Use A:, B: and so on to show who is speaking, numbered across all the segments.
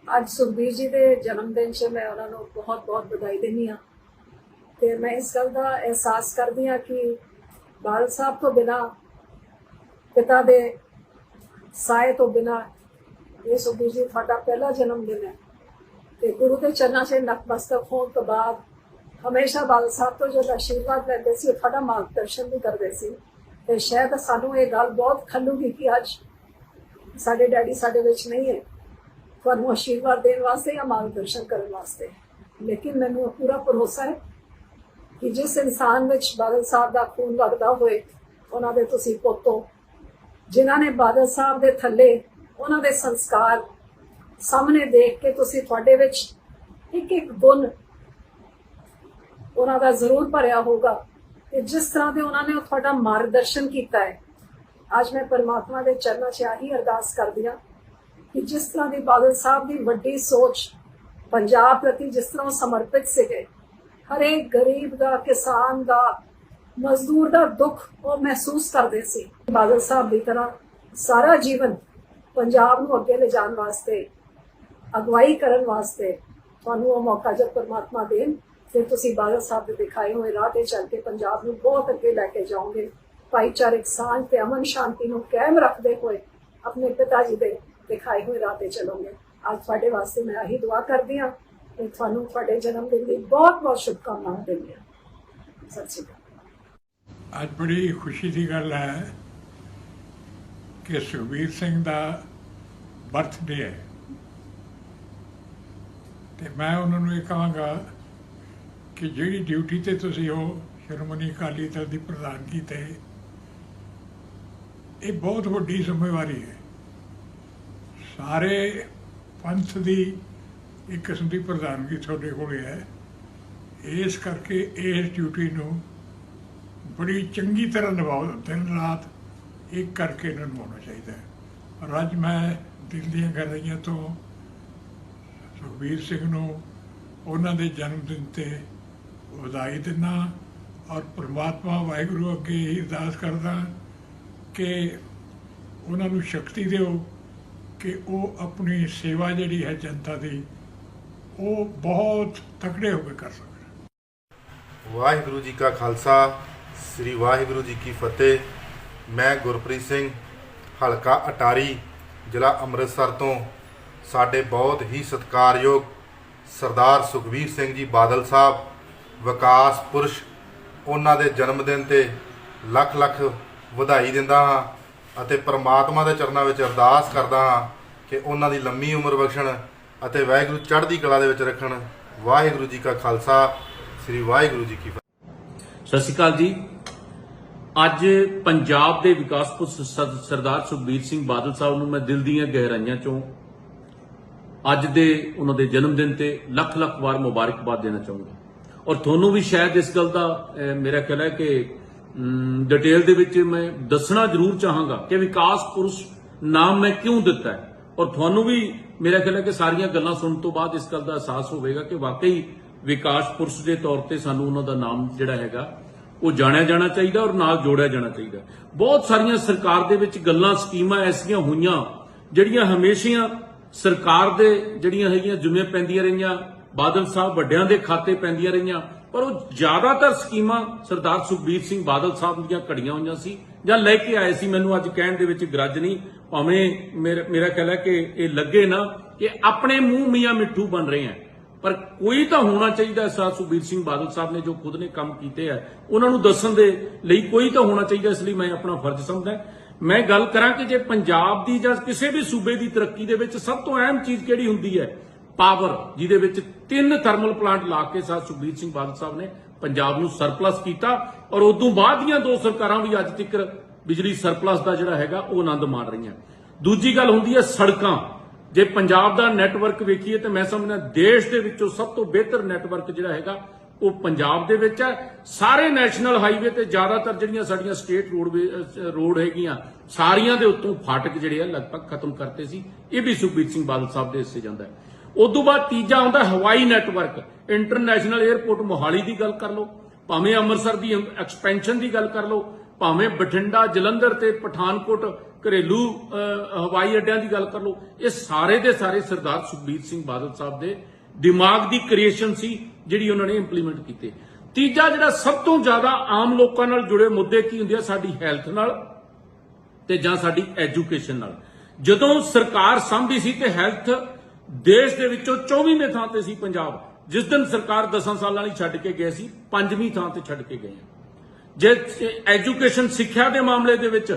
A: ਅੱਜ ਸੁਖਬੀਰ ਜੀ ਦੇ ਜਨਮ ਦਿਨ 'ਚ ਮੈਂ ਉਹਨਾਂ ਨੂੰ ਬਹੁਤ ਬਹੁਤ ਵਧਾਈ ਦਿੰਦੀ ਹਾਂ ਤੇ ਮੈਂ ਇਸ ਗੱਲ ਦਾ ਅਹਿਸਾਸ ਕਰਦੀ ਹਾਂ ਕਿ ਬਾਦਲ ਸਾਹਿਬ ਤੋਂ ਬਿਨਾਂ ਪਿਤਾ ਦੇ ਸਾਏ ਤੋਂ ਬਿਨਾਂ ਇਹ ਸੁਖਬੀਰ ਜੀ ਤੁਹਾਡਾ ਪਹਿਲਾ ਜਨਮ ਦਿਨ ਹੈ ਤੇ ਗੁਰੂ ਦੇ ਚਰਨਾਂ 'ਚ ਨਤਮਸਤਕ ਹੋਣ ਤੋਂ ਬਾਅਦ ਹਮੇਸ਼ਾ ਬਾਦਲ ਸਾਹਿਬ ਤੋਂ ਜੋ ਆਸ਼ੀਰਵਾਦ ਲੈਂਦੇ ਸੀ ਤੁਹਾਡਾ ਮਾਰਗਦਰਸ਼ਨ ਵੀ ਕਰਦੇ ਸੀ ਤੇ ਸ਼ਾਇਦ ਸਾਨੂੰ ਇਹ ਗੱਲ ਬਹੁਤ ਖੱਲੂਗੀ ਕਿ ਅੱਜ ਸਾਡੇ ਡੈਡੀ ਸਾਡੇ ਵਿੱਚ ਨਹੀਂ ਹੈ ਤੁਹਾਨੂੰ ਆਸ਼ੀਰਵਾਦ ਦੇਣ ਵਾਸਤੇ ਜਾਂ ਮਾਰਗਦਰਸ਼ਨ ਕਰਨ ਵਾਸਤੇ। ਲੇਕਿਨ ਮੈਨੂੰ ਪੂਰਾ ਭਰੋਸਾ ਹੈ ਕਿ ਜਿਸ ਇਨਸਾਨ ਵਿੱਚ ਬਾਦਲ ਸਾਹਿਬ ਦਾ ਖੂਨ ਵਗਦਾ ਹੋਏ ਉਹਨਾਂ ਦੇ ਤੁਸੀਂ ਪੁੱਤ ਹੋ, ਜਿਨ੍ਹਾਂ ਨੇ ਬਾਦਲ ਸਾਹਿਬ ਦੇ ਥੱਲੇ ਉਹਨਾਂ ਦੇ ਸੰਸਕਾਰ ਸਾਹਮਣੇ ਦੇਖ ਕੇ ਤੁਸੀਂ ਤੁਹਾਡੇ ਵਿੱਚ ਇੱਕ ਇੱਕ ਗੁਣ ਉਹਨਾਂ ਦਾ ਜ਼ਰੂਰ ਭਰਿਆ ਹੋਗਾ ਤੇ ਜਿਸ ਤਰ੍ਹਾਂ ਦੇ ਉਹਨਾਂ ਨੇ ਤੁਹਾਡਾ ਮਾਰਗਦਰਸ਼ਨ ਕੀਤਾ ਹੈ। ਅੱਜ ਮੈਂ ਪਰਮਾਤਮਾ ਦੇ ਚਰਨਾਂ 'ਚ ਆਹੀ ਅਰਦਾਸ ਕਰਦੀ ਹਾਂ ਕਿ ਜਿਸ ਤਰ੍ਹਾਂ ਦੀ ਬਾਦਲ ਸਾਹਿਬ ਦੀ ਵੱਡੀ ਸੋਚ ਪੰਜਾਬ ਪ੍ਰਤੀ ਜਿਸ ਤਰ੍ਹਾਂ ਸਮਰਪਿਤ ਸੀਗੇ, ਹਰੇਕ ਗਰੀਬ ਦਾ, ਕਿਸਾਨ ਦਾ, ਮਜ਼ਦੂਰ ਦਾ ਦੁੱਖ ਉਹ ਮਹਿਸੂਸ ਕਰਦੇ ਸੀ। ਬਾਦਲ ਸਾਹਿਬ ਦੀ ਤਰ੍ਹਾਂ ਸਾਰਾ ਜੀਵਨ ਪੰਜਾਬ ਨੂੰ ਅੱਗੇ ਲਿਜਾਣ ਵਾਸਤੇ, ਅਗਵਾਈ ਕਰਨ ਵਾਸਤੇ ਤੁਹਾਨੂੰ ਉਹ ਮੌਕਾ ਜਦ ਪਰਮਾਤਮਾ ਦੇਣ ਫਿਰ ਤੁਸੀਂ ਬਾਦਲ ਸਾਹਿਬ ਦੇ ਦਿਖਾਏ ਹੋਏ ਰਾਹ ਤੇ ਚੱਲ ਕੇ ਪੰਜਾਬ ਨੂੰ ਬਹੁਤ ਅੱਗੇ ਲੈ ਕੇ ਜਾਓਗੇ। ਭਾਈਚਾਰਕ ਸਾਂਝ ਤੇ ਅਮਨ ਸ਼ਾਂਤੀ ਨੂੰ ਕਾਇਮ ਰੱਖਦੇ ਹੋਏ ਆਪਣੇ ਪਿਤਾ ਜੀ ਦੇ ਦਿਖਾਏ ਹੋਏ ਰਾਹ ਤੇ ਚਲੋਗੇ। ਅੱਜ ਤੁਹਾਡੇ ਵਾਸਤੇ ਮੈਂ ਇਹੀ ਦੁਆ ਕਰਦੀ ਹਾਂ ਕਿ ਤੁਹਾਨੂੰ ਤੁਹਾਡੇ ਜਨਮ ਦਿਨ ਦੀ ਬਹੁਤ ਬਹੁਤ ਸ਼ੁਭਕਾਮਨਾਵਾਂ ਦਿੰਦੀ ਹਾਂ। ਸਤਿ ਸ਼੍ਰੀ ਅਕਾਲ।
B: ਅੱਜ ਬੜੀ ਖੁਸ਼ੀ ਦੀ ਗੱਲ ਹੈ ਕਿ ਸੁਖਬੀਰ ਸਿੰਘ ਦਾ ਬਰਥਡੇ ਹੈ ਤੇ ਮੈਂ ਉਹਨਾਂ ਨੂੰ ਇਹ ਕਹਾਂਗਾ ਕਿ ਜਿਹੜੀ ਡਿਊਟੀ ਤੇ ਤੁਸੀਂ ਹੋ ਸ਼੍ਰੋਮਣੀ ਅਕਾਲੀ ਦਲ ਦੀ ਪ੍ਰਧਾਨਗੀ ਤੇ, ਇਹ ਬਹੁਤ ਵੱਡੀ ਜ਼ਿੰਮੇਵਾਰੀ ਹੈ। ਸਾਰੇ ਪੰਥ ਦੀ ਇੱਕ ਕਿਸਮ ਦੀ ਪ੍ਰਧਾਨਗੀ ਤੁਹਾਡੇ ਕੋਲ ਹੈ। ਇਸ ਕਰਕੇ ਇਸ ਡਿਊਟੀ ਨੂੰ ਬੜੀ ਚੰਗੀ ਤਰ੍ਹਾਂ ਨਿਭਾਓ, ਦਿਨ ਰਾਤ ਇੱਕ ਕਰਕੇ ਨਿਭਾਉਣਾ ਚਾਹੀਦਾ ਹੈ। ਔਰ ਅੱਜ ਮੈਂ ਦਿਲ ਦੀਆਂ ਗਹਿਰਾਈਆਂ ਤੋਂ ਸੁਖਬੀਰ ਸਿੰਘ ਨੂੰ ਉਹਨਾਂ ਦੇ ਜਨਮ ਦਿਨ ਤੇ ਵਧਾਈ ਦਿੰਦਾ ਔਰ ਪ੍ਰਮਾਤਮਾ ਵਾਹਿਗੁਰੂ ਅੱਗੇ ਇਹ ਅਰਦਾਸ ਕਰਦਾ ਕਿ ਉਹਨਾਂ ਨੂੰ ਸ਼ਕਤੀ ਦਿਓ ਕਿ ਉਹ ਆਪਣੀ ਸੇਵਾ ਜਿਹੜੀ ਹੈ ਜਨਤਾ ਦੀ ਉਹ ਬਹੁਤ ਤਕੜੇ ਹੋ ਕੇ ਕਰ ਸਕਣ।
C: ਵਾਹਿਗੁਰੂ ਜੀ ਕਾ ਖਾਲਸਾ, ਸ੍ਰੀ ਵਾਹਿਗੁਰੂ ਜੀ ਕੀ ਫਤਿਹ। ਮੈਂ ਗੁਰਪ੍ਰੀਤ ਸਿੰਘ, ਹਲਕਾ ਅਟਾਰੀ, ਜ਼ਿਲ੍ਹਾ ਅੰਮ੍ਰਿਤਸਰ ਤੋਂ ਸਾਡੇ ਬਹੁਤ ਹੀ ਸਤਿਕਾਰਯੋਗ ਸਰਦਾਰ ਸੁਖਬੀਰ ਸਿੰਘ ਜੀ ਬਾਦਲ ਸਾਹਿਬ ਵਿਕਾਸ ਪੁਰਸ਼, ਉਹਨਾਂ ਦੇ ਜਨਮ ਦਿਨ ਤੇ ਲੱਖ ਲੱਖ ਵਧਾਈ ਦਿੰਦਾ ਹਾਂ ਅਤੇ ਪਰਮਾਤਮਾ ਦੇ ਚਰਨਾਂ ਵਿੱਚ ਅਰਦਾਸ ਕਰਦਾ ਹਾਂ ਕਿ ਉਹਨਾਂ ਦੀ ਲੰਮੀ ਉਮਰ ਬਖਸ਼ਣ ਅਤੇ ਵਾਹਿਗੁਰੂ ਚੜ੍ਹਦੀ ਕਲਾ ਦੇ ਵਿੱਚ ਰੱਖਣ। ਵਾਹਿਗੁਰੂ ਜੀ ਕਾ ਖਾਲਸਾ, ਸ੍ਰੀ ਵਾਹਿਗੁਰੂ ਜੀ ਕੀ ਫਤਿਹ।
D: ਸਤਿ ਸ਼੍ਰੀ ਅਕਾਲ ਜੀ। ਅੱਜ ਪੰਜਾਬ ਦੇ ਵਿਕਾਸ ਪੁਰਸ਼ ਸਰਦਾਰ ਸੁਖਬੀਰ ਸਿੰਘ ਬਾਦਲ ਸਾਹਿਬ ਨੂੰ ਮੈਂ ਦਿਲ ਦੀਆਂ ਗਹਿਰਾਈਆਂ ਚੋਂ ਅੱਜ ਦੇ ਉਹਨਾਂ ਦੇ ਜਨਮ ਦਿਨ ਤੇ ਲੱਖ ਲੱਖ ਵਾਰ ਮੁਬਾਰਕਬਾਦ ਦੇਣਾ ਚਾਹੂੰਗਾ। ਔਰ ਤੁਹਾਨੂੰ ਵੀ ਸ਼ਾਇਦ ਇਸ ਗੱਲ ਦਾ ਮੇਰਾ ਖਿਆਲ ਹੈ ਕਿ ਡਿਟੇਲ ਦੇ ਵਿੱਚ ਮੈਂ ਦੱਸਣਾ ਜ਼ਰੂਰ ਚਾਹਾਂਗਾ ਕਿ ਵਿਕਾਸ ਪੁਰਸ਼ ਨਾਮ ਮੈਂ ਕਿਉਂ ਦਿੱਤਾ ਹੈ। ਔਰ ਤੁਹਾਨੂੰ ਵੀ ਮੇਰਾ ਖਿਆਲ ਹੈ ਕਿ ਸਾਰੀਆਂ ਗੱਲਾਂ ਸੁਣਨ ਤੋਂ ਬਾਅਦ ਇਸ ਗੱਲ ਦਾ ਅਹਿਸਾਸ ਹੋਵੇਗਾ ਕਿ ਵਾਕਈ ਵਿਕਾਸ ਪੁਰਸ਼ ਦੇ ਤੌਰ ਤੇ ਸਾਨੂੰ ਉਹਨਾਂ ਦਾ ਨਾਮ ਜਿਹੜਾ ਹੈਗਾ ਉਹ ਜਾਣਿਆ ਜਾਣਾ ਚਾਹੀਦਾ ਔਰ ਨਾਲ ਜੋੜਿਆ ਜਾਣਾ ਚਾਹੀਦਾ। ਬਹੁਤ ਸਾਰੀਆਂ ਸਰਕਾਰ ਦੇ ਵਿੱਚ ਗੱਲਾਂ, ਸਕੀਮਾਂ ਐਸੀਆਂ ਹੋਈਆਂ ਜਿਹੜੀਆਂ ਹਮੇਸ਼ਾ ਸਰਕਾਰ ਦੇ ਜਿਹੜੀਆਂ ਹੈਗੀਆਂ ਜ਼ਿੰਮੇ ਪੈਂਦੀਆਂ ਰਹੀਆਂ, ਬਾਦਲ ਸਾਹਿਬ ਵੱਡਿਆਂ ਦੇ ਖਾਤੇ ਪੈਂਦੀਆਂ ਰਹੀਆਂ, ਪਰ ਉਹ ਜ਼ਿਆਦਾਤਰ ਸਕੀਮਾਂ ਸਰਦਾਰ ਸੁਖਬੀਰ ਸਿੰਘ ਬਾਦਲ ਸਾਹਿਬ ਦੀਆਂ ਘੜੀਆਂ ਹੋਈਆਂ ਸੀ ਜਾਂ ਲੈ ਕੇ ਆਏ ਸੀ। ਮੈਨੂੰ ਅੱਜ ਕਹਿਣ ਦੇ ਵਿੱਚ ਗਰਜ ਨਹੀਂ, ਭਾਵੇਂ ਮੇਰਾ ਖਿਆਲ ਹੈ ਕਿ ਇਹ ਲੱਗੇ ਨਾ ਕਿ ਆਪਣੇ ਮੂੰਹ ਮੀਆਂ ਮਿੱਠੂ ਬਣ ਰਹੇ ਆ, ਪਰ ਕੋਈ ਤਾਂ ਹੋਣਾ ਚਾਹੀਦਾ। ਸਰਦਾਰ ਸੁਖਬੀਰ ਸਿੰਘ ਬਾਦਲ ਸਾਹਿਬ ਨੇ ਜੋ ਖੁਦ ਨੇ ਕੰਮ ਕੀਤੇ ਆ ਉਹਨਾਂ ਨੂੰ ਦੱਸਣ ਦੇ ਲਈ ਕੋਈ ਤਾਂ ਹੋਣਾ ਚਾਹੀਦਾ। ਇਸ ਲਈ ਮੈਂ ਆਪਣਾ ਫਰਜ਼ ਸਮਝਦਾ। ਮੈਂ ਗੱਲ ਕਰਾਂ ਕਿ ਜੇ ਪੰਜਾਬ ਦੀ ਜਾਂ ਕਿਸੇ ਵੀ ਸੂਬੇ ਦੀ ਤਰੱਕੀ ਦੇ ਵਿੱਚ ਸਭ ਤੋਂ ਅਹਿਮ ਚੀਜ਼ ਕਿਹੜੀ ਹੁੰਦੀ ਹੈ? ਪਾਵਰ, ਜਿਹਦੇ ਵਿੱਚ 3 ਥਰਮਲ ਪਲਾਂਟ ਲਾ ਕੇ ਸਰਦਾਰ ਸੁਖਬੀਰ ਸਿੰਘ ਬਾਦਲ ਸਾਹਿਬ ਨੇ ਪੰਜਾਬ ਨੂੰ ਸਰਪਲਸ ਕੀਤਾ ਔਰ ਉਦੋਂ ਬਾਅਦ ਦੀਆਂ 2 ਸਰਕਾਰਾਂ ਵੀ ਅੱਜ ਤੱਕ ਬਿਜਲੀ ਸਰਪਲਸ ਦਾ ਜਿਹੜਾ ਹੈਗਾ ਉਹ ਆਨੰਦ ਮਾਣ ਰਹੀਆਂ। ਦੂਜੀ ਗੱਲ ਹੁੰਦੀ ਹੈ ਸੜਕਾਂ। ਜੇ ਪੰਜਾਬ ਦਾ ਨੈਟਵਰਕ ਵੇਖੀਏ ਤਾਂ ਮੈਂ ਸਮਝਦਾ ਦੇਸ਼ ਦੇ ਵਿੱਚੋਂ ਸਭ ਤੋਂ ਬਿਹਤਰ ਨੈਟਵਰਕ ਜਿਹੜਾ ਹੈਗਾ ਉਹ ਪੰਜਾਬ ਦੇ ਵਿੱਚ ਹੈ। ਸਾਰੇ ਨੈਸ਼ਨਲ ਹਾਈਵੇ ਤੇ ਜ਼ਿਆਦਾਤਰ ਜਿਹੜੀਆਂ ਸਾਡੀਆਂ ਸਟੇਟ ਰੋਡ ਹੈਗੀਆਂ ਸਾਰੀਆਂ ਦੇ ਉੱਤੋਂ ਫਾਟਕ ਜਿਹੜੇ ਆ ਲਗਭਗ ਖਤਮ ਕਰਤੇ ਸੀ। ਇਹ ਵੀ ਸੁਖਬੀਰ ਸਿੰਘ ਬਾਦਲ ਸਾਹਿਬ ਦੇ ਹਿੱਸੇ ਜਾਂਦਾ ਹੈ। ਉਦੋਂ ਬਾਅਦ ਤੀਜਾ ਆਉਂਦਾ ਹਵਾਈ ਨੈਟਵਰਕ। ਇੰਟਰਨੈਸ਼ਨਲ 에ਅਰਪੋਰਟ ਮੋਹਾਲੀ ਦੀ ਗੱਲ ਕਰ ਲਓ, ਭਾਵੇਂ ਅੰਮ੍ਰਿਤਸਰ ਦੀ ਐਕਸਪੈਂਸ਼ਨ ਦੀ ਗੱਲ ਕਰ ਲਓ, ਭਾਵੇਂ ਬਠਿੰਡਾ, ਜਲੰਧਰ ਤੇ ਪਠਾਨਕੋਟ ਘਰੇਲੂ ਹਵਾਈ ਅੱਡਿਆਂ ਦੀ ਗੱਲ ਕਰ ਲਓ, ਇਹ ਸਾਰੇ ਦੇ ਸਾਰੇ ਸਰਦਾਰ ਸੁਖਬੀਰ ਸਿੰਘ ਬਾਦਲ ਸਾਹਿਬ ਦੇ ਦਿਮਾਗ ਦੀ ਕ੍ਰੀਏਸ਼ਨ ਸੀ ਜਿਹੜੀ ਉਹਨਾਂ ਨੇ ਇੰਪਲੀਮੈਂਟ ਕੀਤੇ। ਤੀਜਾ ਜਿਹੜਾ ਸਭ ਤੋਂ ਜ਼ਿਆਦਾ ਆਮ ਲੋਕਾਂ ਨਾਲ ਜੁੜੇ ਮੁੱਦੇ ਕੀ ਹੁੰਦੇ ਆ, ਸਾਡੀ ਹੈਲਥ ਨਾਲ ਤੇ ਜਾਂ ਸਾਡੀ ਐਜੂਕੇਸ਼ਨ ਨਾਲ। ਜਦੋਂ ਸਰਕਾਰ ਸਾਂਭੀ ਸੀ ਤੇ ਹੈਲਥ ਦੇਸ਼ ਦੇ ਵਿੱਚੋਂ 24ਵੇਂ ਥਾਂ ਤੇ ਸੀ ਪੰਜਾਬ। ਜਿਸ ਦਿਨ ਸਰਕਾਰ 10 ਸਾਲਾਂ ਲਈ ਛੱਡ ਕੇ ਗਏ ਸੀ, 5ਵੀਂ ਥਾਂ ਤੇ ਛੱਡ ਕੇ ਗਏ। ਜੇ ਐਜੂਕੇਸ਼ਨ ਸਿੱਖਿਆ ਦੇ ਮਾਮਲੇ ਦੇ ਵਿੱਚ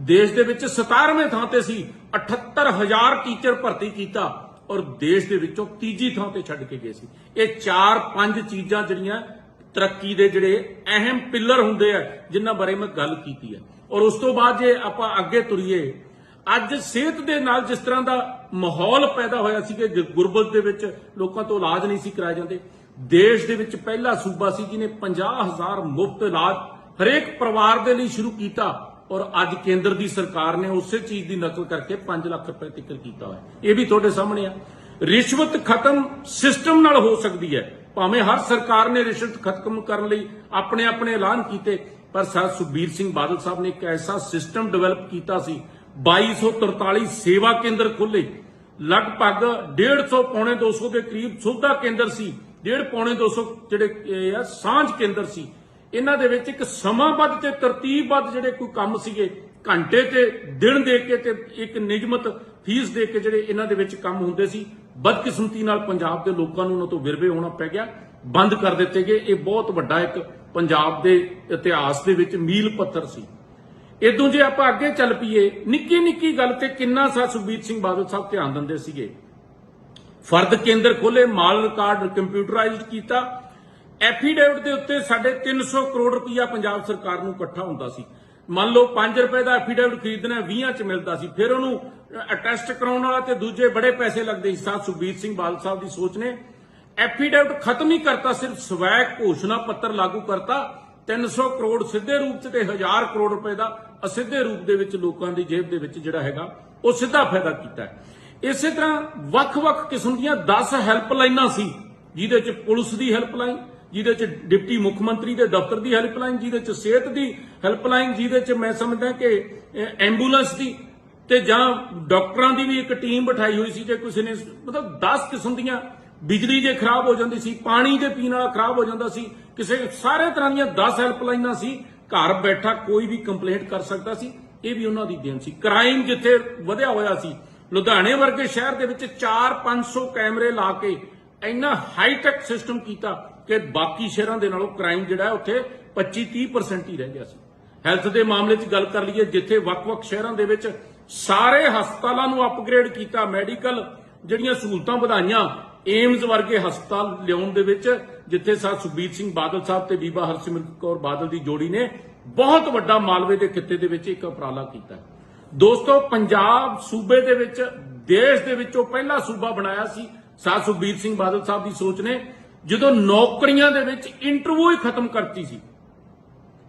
D: ਦੇਸ਼ ਦੇ ਵਿੱਚ 17ਵੇਂ ਥਾਂ ਤੇ ਸੀ, 78000 ਟੀਚਰ ਭਰਤੀ ਕੀਤਾ ਔਰ ਦੇਸ਼ ਦੇ ਵਿੱਚੋਂ ਤੀਜੀ ਥਾਂ ਤੇ ਛੱਡ ਕੇ ਗਏ ਸੀ। ਇਹ 4-5 ਚੀਜ਼ਾਂ ਜਿਹੜੀਆਂ ਤਰੱਕੀ ਦੇ ਜਿਹੜੇ ਅਹਿਮ ਪਿੱਲਰ ਹੁੰਦੇ ਆ ਜਿਨ੍ਹਾਂ ਬਾਰੇ ਮੈਂ ਗੱਲ ਕੀਤੀ ਹੈ। ਔਰ ਉਸ ਤੋਂ ਬਾਅਦ ਜੇ ਆਪਾਂ ਅੱਗੇ ਤੁਰੀਏ, ਅੱਜ ਸਿਹਤ ਦੇ ਨਾਲ ਜਿਸ ਤਰ੍ਹਾਂ ਦਾ ਮਾਹੌਲ ਪੈਦਾ ਹੋਇਆ ਸੀ ਕਿ ਗੁਰਬਤ ਦੇ ਵਿੱਚ ਲੋਕਾਂ ਤੋਂ ਇਲਾਜ ਨਹੀਂ ਸੀ ਕਰਾਏ ਜਾਂਦੇ, ਦੇਸ਼ ਦੇ ਵਿੱਚ ਪਹਿਲਾ ਸੂਬਾ ਸੀ ਜਿਹਨੇ 50,000 ਮੁਫਤ ਇਲਾਜ ਹਰੇਕ ਪਰਿਵਾਰ ਦੇ ਲਈ ਸ਼ੁਰੂ ਕੀਤਾ ਔਰ ਅੱਜ ਕੇਂਦਰ ਦੀ ਸਰਕਾਰ ਨੇ ਉਸੇ ਚੀਜ਼ ਦੀ ਨਕਲ ਕਰਕੇ 5 ਲੱਖ ਰੁਪਏ ਤੱਕ ਕੀਤਾ ਹੋਇਆ। ਇਹ ਵੀ ਤੁਹਾਡੇ ਸਾਹਮਣੇ ਆ। ਰਿਸ਼ਵਤ ਖਤਮ ਸਿਸਟਮ ਨਾਲ ਹੋ ਸਕਦੀ ਹੈ, ਭਾਵੇਂ ਹਰ ਸਰਕਾਰ ਨੇ ਰਿਸ਼ਵਤ ਖਤਮ ਕਰਨ ਲਈ ਆਪਣੇ ਆਪਣੇ ਐਲਾਨ ਕੀਤੇ, ਪਰ ਸਰ ਸੁਖਬੀਰ ਸਿੰਘ ਬਾਦਲ ਸਾਹਿਬ ਨੇ ਇੱਕ ਐਸਾ ਸਿਸਟਮ ਡਿਵੈਲਪ ਕੀਤਾ ਸੀ। 2243 ਸੇਵਾ ਕੇਂਦਰ ਖੋਲੇ, ਲਗਭਗ 150 ਪੌਣੇ 200 ਦੇ ਕਰੀਬ ਸੁਵਿਧਾ ਕੇਂਦਰ ਸੀ, 150 ਪੌਣੇ 200 ਜਿਹੜੇ ਆ ਸਾਂਝ ਕੇਂਦਰ ਸੀ। ਇਹਨਾਂ ਦੇ ਵਿੱਚ ਇੱਕ ਸਮਾਂਬੱਧ ਤੇ ਤਰਤੀਬਬੱਧ ਜਿਹੜੇ ਕੋਈ ਕੰਮ ਸੀਗੇ, ਘੰਟੇ ਤੇ ਦਿਨ ਦੇ ਕੇ ਤੇ ਇੱਕ ਨਿਯਮਤ ਫੀਸ ਦੇ ਕੇ ਜਿਹੜੇ ਇਹਨਾਂ ਦੇ ਵਿੱਚ ਕੰਮ ਹੁੰਦੇ ਸੀ। ਬਦਕਿਸਮਤੀ ਨਾਲ ਪੰਜਾਬ ਦੇ ਲੋਕਾਂ ਨੂੰ ਉਹਨਾਂ ਤੋਂ ਵਿਰਵੇ ਹੋਣਾ ਪੈ ਗਿਆ, ਬੰਦ ਕਰ ਦਿੱਤੇ ਗਏ। ਇਹ ਬਹੁਤ ਵੱਡਾ ਇੱਕ ਪੰਜਾਬ ਦੇ ਇਤਿਹਾਸ ਦੇ ਵਿੱਚ ਮੀਲ ਪੱਥਰ ਸੀ। ਇਦੋਂ ਜੇ ਆਪਾਂ ਅੱਗੇ ਚੱਲ ਪਈਏ, ਨਿੱਕੀ ਨਿੱਕੀ ਗੱਲ ਤੇ ਕਿੰਨਾ ਸੁਖਬੀਰ ਸਿੰਘ ਬਾਦਲ ਸਾਹਿਬ ਧਿਆਨ ਦਿੰਦੇ ਸੀਗੇ। ਫਰਦ ਕੇਂਦਰ ਖੋਲੇ, ਮਾਲ ਰਿਕਾਰਡ ਕੰਪਿਊਟਰਾਈਜ਼ਡ ਕੀਤਾ। ਐਫੀਡੇਵਿਟ ਦੇ ਉੱਤੇ 350 ਕਰੋੜ ਰੁਪਈਆ ਪੰਜਾਬ ਸਰਕਾਰ ਨੂੰ ਇਕੱਠਾ ਹੁੰਦਾ ਸੀ। ਮੰਨ ਲਓ 5 ਰੁਪਏ ਦਾ ਐਫੀਡੇਵਿਟ ਖਰੀਦਣਾ 20 ਚ ਮਿਲਦਾ ਸੀ, ਫਿਰ ਉਹਨੂੰ ਅਟੈਸਟ ਕਰਾਉਣ ਵਾਲਾ ਤੇ ਦੂਜੇ ਬੜੇ ਪੈਸੇ ਲੱਗਦੇ ਸੀ। ਸੁਖਬੀਰ ਸਿੰਘ ਬਾਦਲ ਸਾਹਿਬ ਦੀ ਸੋਚ ਨੇ ਐਫੀਡੇਵਿਟ ਖਤਮ ਹੀ ਕਰਤਾ, ਸਿਰਫ ਸਵੈ ਘੋਸ਼ਣਾ ਪੱਤਰ ਲਾਗੂ ਕਰਤਾ। 300 ਕਰੋੜ ਸਿੱਧੇ ਰੂਪ 'ਚ ਤੇ 1000 ਕਰੋੜ ਰੁਪਏ ਦਾ ਅਸਿੱਧੇ ਰੂਪ ਦੇ ਵਿੱਚ ਲੋਕਾਂ ਦੀ ਜੇਬ ਦੇ ਵਿੱਚ ਜਿਹੜਾ ਹੈਗਾ ਉਹ ਸਿੱਧਾ ਫਾਇਦਾ ਕੀਤਾ ਹੈ। ਇਸੇ ਤਰ੍ਹਾਂ ਵੱਖ-ਵੱਖ ਕਿਸਮ ਦੀਆਂ 10 ਹੈਲਪਲਾਈਨਾਂ ਸੀ, ਜਿਹਦੇ 'ਚ ਪੁਲਿਸ ਦੀ ਹੈਲਪਲਾਈਨ, ਜਿਹਦੇ 'ਚ ਡਿਪਟੀ ਮੁੱਖ ਮੰਤਰੀ ਦੇ ਦਫ਼ਤਰ ਦੀ ਹੈਲਪਲਾਈਨ, ਜਿਹਦੇ 'ਚ ਸਿਹਤ ਦੀ ਹੈਲਪਲਾਈਨ, ਜਿਹਦੇ 'ਚ ਮੈਂ ਸਮਝਦਾ ਕਿ ਐਂਬੂਲੈਂਸ ਦੀ ਤੇ ਜਾਂ ਡਾਕਟਰਾਂ ਦੀ ਵੀ ਇੱਕ ਟੀਮ ਬਿਠਾਈ ਹੋਈ ਸੀ। ਜੇ ਕਿਸੇ ਨੇ ਮਤਲਬ 10 ਕਿਸਮ ਦੀਆਂ, ਬਿਜਲੀ ਜੇ ਖਰਾਬ ਹੋ ਜਾਂਦੀ ਸੀ, ਪਾਣੀ ਦੇ ਪੀਣ ਵਾਲਾ ਖਰਾਬ ਹੋ ਜਾਂਦਾ ਸੀ, ਕਿਸੇ ਸਾਰੇ ਤਰ੍ਹਾਂ ਦੀਆਂ 10 ਹੈਲਪਲਾਈਨਾਂ ਸੀ। ਘਰ ਬੈਠਾ ਕੋਈ ਵੀ ਕੰਪਲੇਂਟ ਕਰ ਸਕਦਾ ਸੀ। ਇਹ ਵੀ ਉਹਨਾਂ ਦੀ ਦੇਣ ਸੀ। ਕ੍ਰਾਈਮ ਜਿੱਥੇ ਵਧਿਆ ਹੋਇਆ ਸੀ, ਲੁਧਿਆਣੇ ਵਰਗੇ ਸ਼ਹਿਰ ਦੇ ਵਿੱਚ 400-500 ਕੈਮਰੇ ਲਾ ਕੇ ਇੰਨਾ ਹਾਈਟੈਕ ਸਿਸਟਮ ਕੀਤਾ ਕਿ ਬਾਕੀ ਸ਼ਹਿਰਾਂ ਦੇ ਨਾਲੋਂ ਕ੍ਰਾਈਮ ਜਿਹੜਾ ਉੱਥੇ 25-30% ਹੀ ਰਹਿ ਗਿਆ ਸੀ। ਹੈਲਥ ਦੇ ਮਾਮਲੇ 'ਚ ਗੱਲ ਕਰ ਲਈਏ, ਜਿੱਥੇ ਵੱਖ-ਵੱਖ ਸ਼ਹਿਰਾਂ ਦੇ ਵਿੱਚ ਸਾਰੇ ਹਸਪਤਾਲਾਂ ਨੂੰ ਅਪਗ੍ਰੇਡ ਕੀਤਾ, ਮੈਡੀਕਲ ਜਿਹੜੀਆਂ ਸਹੂਲਤਾਂ ਵਧਾਈਆਂ, ਏਮਜ਼ ਵਰਗੇ ਹਸਪਤਾਲ ਲਿਆਉਣ ਦੇ ਵਿੱਚ ਜਿੱਥੇ ਸੁਖਬੀਰ ਸਿੰਘ ਬਾਦਲ ਸਾਹਿਬ ਤੇ ਬੀਬਾ ਹਰਸਿਮਰਤ ਕੌਰ ਬਾਦਲ ਦੀ ਜੋੜੀ ਨੇ ਬਹੁਤ ਵੱਡਾ ਮਾਲਵੇ ਦੇ ਖਿੱਤੇ ਦੇ ਵਿੱਚ ਇੱਕ ਉਪਰਾਲਾ ਕੀਤਾ। ਦੋਸਤੋ, ਪੰਜਾਬ ਸੂਬੇ ਦੇ ਵਿੱਚ ਦੇਸ਼ ਦੇ ਵਿੱਚੋਂ ਪਹਿਲਾ ਸੂਬਾ ਬਣਾਇਆ ਸੀ ਸੁਖਬੀਰ ਸਿੰਘ ਬਾਦਲ ਸਾਹਿਬ ਦੀ ਸੋਚ ਨੇ, ਜਦੋਂ ਨੌਕਰੀਆਂ ਦੇ ਵਿੱਚ ਇੰਟਰਵਿਊ ਹੀ ਖਤਮ ਕਰਤੀ ਸੀ।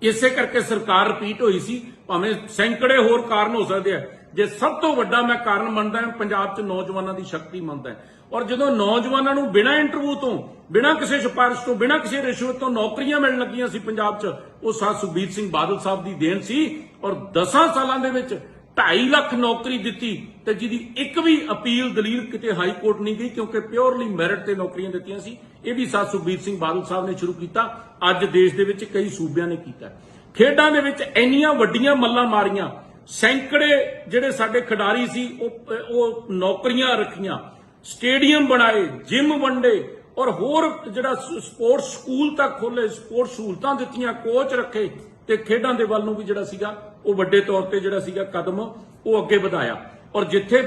D: ਇਸੇ ਕਰਕੇ ਸਰਕਾਰ ਰਿਪੀਟ ਹੋਈ ਸੀ, ਭਾਵੇਂ ਸੈਂਕੜੇ ਹੋਰ ਕਾਰਨ ਹੋ ਸਕਦੇ ਆ। ਜੇ ਸਭ ਤੋਂ ਵੱਡਾ ਮੈਂ ਕਾਰਨ ਮੰਨਦਾ ਹਾਂ ਪੰਜਾਬ 'ਚ ਨੌਜਵਾਨਾਂ ਦੀ ਸ਼ਕਤੀ ਮੰਨਦਾ। ਔਰ ਜਦੋਂ ਨੌਜਵਾਨਾਂ ਨੂੰ ਬਿਨਾਂ ਇੰਟਰਵਿਊ ਤੋਂ, ਬਿਨਾਂ ਕਿਸੇ ਸਿਫਾਰਿਸ਼ ਤੋਂ, ਬਿਨਾਂ ਕਿਸੇ ਰਿਸ਼ਵਤ ਤੋਂ ਨੌਕਰੀਆਂ ਮਿਲਣ ਲੱਗੀਆਂ ਸੀ ਪੰਜਾਬ 'ਚ, ਉਹ ਸੁਖਬੀਰ ਸਿੰਘ ਬਾਦਲ ਸਾਹਿਬ ਦੀ ਦੇਣ ਸੀ। ਔਰ 10 ਸਾਲਾਂ ਦੇ ਵਿੱਚ 2.5 ਲੱਖ ਨੌਕਰੀ ਦਿੱਤੀ ਤੇ ਜਿਹਦੀ ਇੱਕ ਵੀ ਅਪੀਲ ਦਲੀਲ ਕਿਤੇ ਹਾਈ ਕੋਰਟ ਨਹੀਂ ਗਈ, ਕਿਉਂਕਿ ਪਿਓਰਲੀ ਮੈਰਿਟ ਤੇ ਨੌਕਰੀਆਂ ਦਿੱਤੀਆਂ ਸੀ। ਇਹ ਵੀ ਸੁਖਬੀਰ ਸਿੰਘ ਬਾਦਲ ਸਾਹਿਬ ਨੇ ਸ਼ੁਰੂ ਕੀਤਾ। ਅੱਜ ਦੇਸ਼ ਦੇ ਵਿੱਚ ਕਈ ਸੂਬਿਆਂ ਨੇ ਕੀਤਾ। ਖੇਡਾਂ ਦੇ ਵਿੱਚ ਇੰਨੀਆਂ ਵੱਡੀਆਂ ਮੱਲਾਂ ਮਾਰੀਆਂ, ਸੈਂਕੜੇ ਜਿਹੜੇ ਸਾਡੇ ਖਿਡਾਰੀ ਸੀ ਉਹ ਨੌਕਰੀਆਂ ਰੱਖੀਆਂ, ਸਟੇਡੀਅਮ ਬਣਾਏ, ਜਿਮ ਵੰਡੇ ਔਰ ਹੋਰ ਜਿਹੜਾ ਸਪੋਰਟਸ ਸਕੂਲ ਤੱਕ ਖੋਲੇ, ਸਪੋਰਟਸ ਸਹੂਲਤਾਂ ਦਿੱਤੀਆਂ, ਕੋਚ ਰੱਖੇ ਤੇ ਖੇਡਾਂ ਦੇ ਵੱਲ ਨੂੰ ਵੀ ਜਿਹੜਾ ਸੀਗਾ ਉਹ ਵੱਡੇ ਤੌਰ ਤੇ ਜਿਹੜਾ ਸੀਗਾ ਕਦਮ ਉਹ ਅੱਗੇ ਵਧਾਇਆ। ਔਰ ਜਿੱਥੇ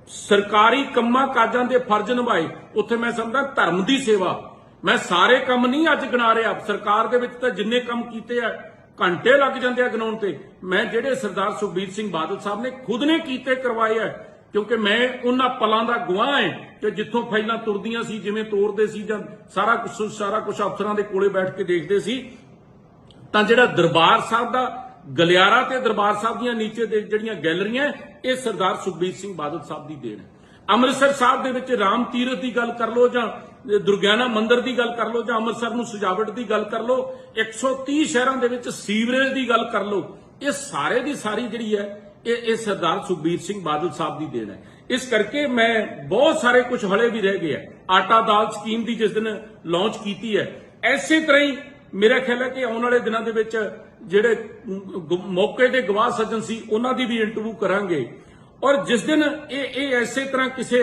D: ਸਰਕਾਰੀ ਕੰਮਾਂ ਕਾਜਾਂ ਦੇ ਫਰਜ਼ ਨਿਭਾਏ, ਉੱਥੇ ਮੈਂ ਸਮਝਦਾ ਧਰਮ ਦੀ ਸੇਵਾ, ਮੈਂ ਸਾਰੇ ਕੰਮ ਨਹੀਂ ਅੱਜ ਗਿਣਾ ਰਿਹਾ, ਸਰਕਾਰ ਦੇ ਵਿੱਚ ਤਾਂ ਜਿੰਨੇ ਕੰਮ ਕੀਤੇ ਆ ਘੰਟੇ ਲੱਗ ਜਾਂਦੇ ਆ ਗਿਣਾਉਣ ਤੇ। ਮੈਂ ਜਿਹੜੇ ਸਰਦਾਰ ਸੁਖਬੀਰ ਸਿੰਘ ਬਾਦਲ ਸਾਹਿਬ ਨੇ ਖੁਦ ਨੇ ਕੀਤੇ ਕਰਵਾਏ ਆ, ਕਿਉਂਕਿ ਮੈਂ ਉਹਨਾਂ ਪਲਾਂ ਦਾ ਗਵਾਹ ਹਾਂ ਕਿ ਜਿੱਥੋਂ ਫਾਈਲਾਂ ਤੁਰਦੀਆਂ ਸੀ, ਜਿਵੇਂ ਤੋਰਦੇ ਸੀ ਜਾਂ ਸਾਰਾ ਕੁਝ ਅਫਸਰਾਂ ਦੇ ਕੋਲੇ ਬੈਠ ਕੇ ਦੇਖਦੇ ਸੀ, ਤਾਂ ਜਿਹੜਾ ਦਰਬਾਰ ਸਾਹਿਬ ਦਾ ਗਲਿਆਰਾ ਤੇ ਦਰਬਾਰ ਸਾਹਿਬ ਦੀਆਂ ਨੀਚੇ ਦੇ ਜਿਹੜੀਆਂ ਗੈਲਰੀਆਂ, ਇਹ ਸਰਦਾਰ ਸੁਖਬੀਰ ਸਿੰਘ ਬਾਦਲ ਸਾਹਿਬ ਦੀ ਦੇਣ ਹੈ। ਅੰਮ੍ਰਿਤਸਰ ਸਾਹਿਬ ਦੇ ਵਿੱਚ ਰਾਮ ਤੀਰਥ ਦੀ ਗੱਲ ਕਰ ਲਓ ਜਾਂ ਦੁਰਗਿਆਨਾ ਮੰਦਿਰ ਦੀ ਗੱਲ ਕਰ ਲਓ ਜਾਂ ਅੰਮ੍ਰਿਤਸਰ ਨੂੰ ਸਜਾਵਟ ਦੀ ਗੱਲ ਕਰ ਲਓ, 130 ਸ਼ਹਿਰਾਂ ਦੇ ਵਿੱਚ ਸੀਵਰੇਜ ਦੀ ਗੱਲ ਕਰ ਲਓ, ਇਹ ਸਾਰੇ ਦੀ ਸਾਰੀ ਜਿਹੜੀ ਹੈ ਇਹ ਸਰਦਾਰ ਸੁਖਬੀਰ ਸਿੰਘ ਬਾਦਲ ਸਾਹਿਬ ਦੀ ਦੇਣ ਹੈ। ਇਸ ਕਰਕੇ ਮੈਂ ਬਹੁਤ ਸਾਰੇ ਕੁਝ ਹਲੇ ਵੀ ਰਹਿ ਗਏ ਆ। ਆਟਾ ਦਾਲ ਸਕੀਮ ਦੀ ਜਿਸ ਦਿਨ ਲਾਂਚ ਕੀਤੀ ਹੈ, ਐਸੇ ਤਰ੍ਹਾਂ ਹੀ ਮੇਰਾ ਖਿਆਲ ਹੈ ਕਿ ਆਉਣ ਵਾਲੇ ਦਿਨਾਂ ਦੇ ਵਿੱਚ ਜਿਹੜੇ ਮੌਕੇ ਦੇ ਗਵਾਹ ਸੱਜਣ ਸੀ ਉਹਨਾਂ ਦੀ ਵੀ ਇੰਟਰਵਿਊ ਕਰਾਂਗੇ। ਔਰ ਜਿਸ ਦਿਨ ਇਹ ਐਸੇ ਤਰ੍ਹਾਂ ਕਿਸੇ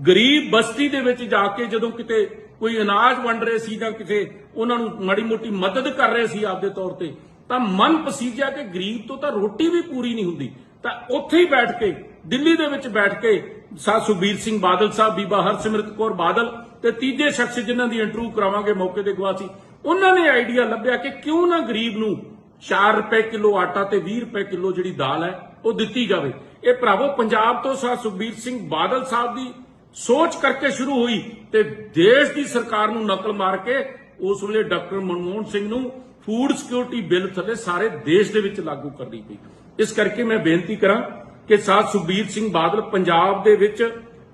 D: ਗਰੀਬ ਬਸਤੀ ਦੇ ਵਿੱਚ ਜਾ ਕੇ ਜਦੋਂ ਕਿਤੇ ਕੋਈ ਅਨਾਜ ਵੰਡ ਰਹੇ ਸੀ ਜਾਂ ਕਿਤੇ ਉਹਨਾਂ ਨੂੰ ਮਾੜੀ ਮੋਟੀ ਮਦਦ ਕਰ ਰਹੇ ਸੀ ਆਪਦੇ ਤੌਰ ਤੇ, ਤਾਂ ਮਨ ਪਸੀਜਿਆ ਕਿ ਗਰੀਬ ਤੋਂ ਤਾਂ ਰੋਟੀ ਵੀ ਪੂਰੀ ਨਹੀਂ ਹੁੰਦੀ। ਤਾਂ ਉੱਥੇ ਹੀ ਬੈਠ ਕੇ, ਦਿੱਲੀ ਦੇ ਵਿੱਚ ਬੈਠ ਕੇ ਸੁਖਬੀਰ ਸਿੰਘ ਬਾਦਲ ਸਾਹਿਬ, ਬੀਬਾ ਹਰਸਿਮਰਤ ਕੌਰ ਬਾਦਲ ਤੇ ਤੀਜੇ ਸ਼ਖਸ ਜਿਨ੍ਹਾਂ ਦੀ ਇੰਟਰਵਿਊ ਕਰਾਵਾਂਗੇ ਮੌਕੇ ਦੇ ਗਵਾਹ ਸੀ, ਉਹਨਾਂ ਨੇ ਆਈਡੀਆ ਲੱਭਿਆ ਕਿ ਕਿਉਂ ਨਾ ਗਰੀਬ ਨੂੰ 4 ਰੁਪਏ ਕਿਲੋ ਆਟਾ ਤੇ 20 ਰੁਪਏ ਕਿਲੋ ਜਿਹੜੀ ਦਾਲ ਹੈ ਉਹ ਦਿੱਤੀ ਜਾਵੇ। ਇਹ ਭਰਾਵੋ ਪੰਜਾਬ ਤੋਂ ਸੁਖਬੀਰ ਸਿੰਘ ਬਾਦਲ ਸਾਹਿਬ ਦੀ ਸੋਚ ਕਰਕੇ ਸ਼ੁਰੂ ਹੋਈ ਤੇ ਦੇਸ਼ ਦੀ ਸਰਕਾਰ ਨੂੰ ਨਕਲ ਮਾਰ ਕੇ ਉਸ ਵੇਲੇ ਡਾਕਟਰ ਮਨਮੋਹਨ ਸਿੰਘ ਨੂੰ ਫੂਡ ਸਿਕਿਉਰਿਟੀ ਬਿੱਲ ਥੱਲੇ ਸਾਰੇ ਦੇਸ਼ ਦੇ ਵਿੱਚ ਲਾਗੂ ਕਰਨੀ ਪਈ। ਇਸ ਕਰਕੇ ਮੈਂ ਬੇਨਤੀ ਕਰਾਂ ਕਿ ਸੁਖਬੀਰ ਸਿੰਘ ਬਾਦਲ ਪੰਜਾਬ ਦੇ ਵਿੱਚ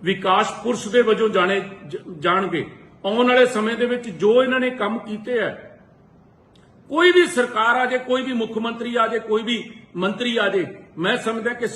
D: ਵਿਕਾਸ ਪੁਰਸ਼ ਦੇ ਵਜੋਂ ਜਾਣਗੇ। ਆਉਣ ਵਾਲੇ ਸਮੇਂ ਦੇ ਵਿੱਚ ਜੋ ਇਹਨਾਂ ਨੇ ਕੰਮ ਕੀਤੇ ਹੈ, ਕੋਈ ਵੀ ਸਰਕਾਰ ਆ ਜਾਏ, ਕੋਈ ਵੀ ਮੁੱਖ ਮੰਤਰੀ ਆ ਜਾਏ, ਕੋਈ ਵੀ ਮੰਤਰੀ ਆ ਜਾਏ, ਮੈਂ ਸਮਝਦਾ ਕਿ